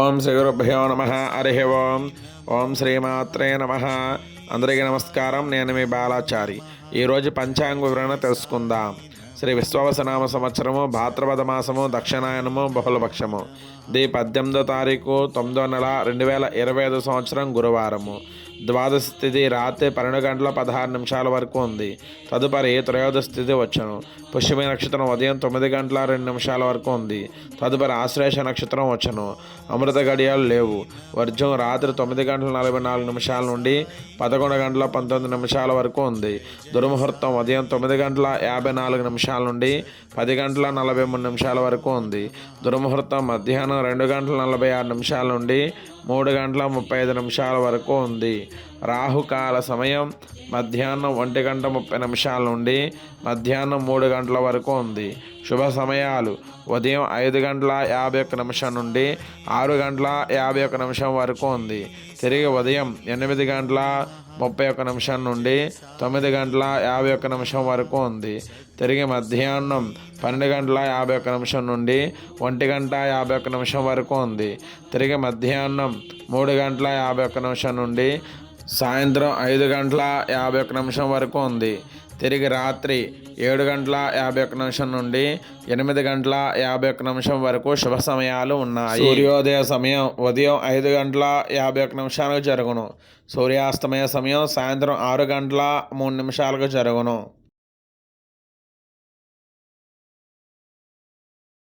ఓం శ్రీ గురుభ్యో నమ. హరి ఓం. ఓం శ్రీమాత్రే నమ. అందరికీ నమస్కారం. నేను మీ బాలాచారి. ఈరోజు పంచాంగ వివరణ తెలుసుకుందాం. శ్రీ విశ్వావసనామ సంవత్సరము, భాద్రపద మాసము, దక్షిణాయనము, బహుళపక్షము. 18వ తారీఖు 9వ నెల 2025 సంవత్సరం గురువారము. ద్వాదశ తిథి రాత్రి 12 గంటల 16 నిమిషాల వరకు ఉంది. తదుపరి త్రయోదశ తిథి వచ్చును. పుష్యమి నక్షత్రం ఉదయం 9 గంటల 2 నిమిషాల వరకు ఉంది. తదుపరి ఆశ్లేష నక్షత్రం వచ్చును. అమృత గడియాలు లేవు. వర్జం రాత్రి 9 గంటల 44 నిమిషాల నుండి 11 గంటల 19 నిమిషాల వరకు ఉంది. దుర్ముహూర్తం ఉదయం 9 గంటల 54 నిమిషాల నుండి 10 గంటల 43 నిమిషాల వరకు ఉంది. దుర్ముహూర్తం మధ్యాహ్నం 2 గంటల 46 నిమిషాల నుండి 3 గంటల 35 నిమిషాల వరకు ఉంది. రాహుకాల సమయం మధ్యాహ్నం 1 గంట 30 నిమిషాల నుండి మధ్యాహ్నం 3 గంటల వరకు ఉంది. శుభ సమయాలు ఉదయం 5 గంటల 51 నిమిషం నుండి 6 గంటల 51 నిమిషం వరకు ఉంది. తిరిగి ఉదయం 8 గంటల 31 నిమిషం నుండి 9 గంటల 51 నిమిషం వరకు ఉంది. తిరిగి మధ్యాహ్నం 12 గంటల 51 నిమిషం నుండి 1 గంట 51 నిమిషం వరకు ఉంది. తిరిగి మధ్యాహ్నం 3 గంటల 51 నిమిషం నుండి సాయంత్రం 5 గంటల 51 నిమిషం వరకు ఉంది. తిరిగి రాత్రి 7 గంటల 51 నిమిషం నుండి 8 గంటల 51 నిమిషం వరకు శుభ సమయాలు ఉన్నాయి. సూర్యోదయ సమయం ఉదయం 5 గంటల 51 నిమిషాలకు జరుగును. సూర్యాస్తమయ సమయం సాయంత్రం 6 గంటల 3 నిమిషాలకు జరుగును.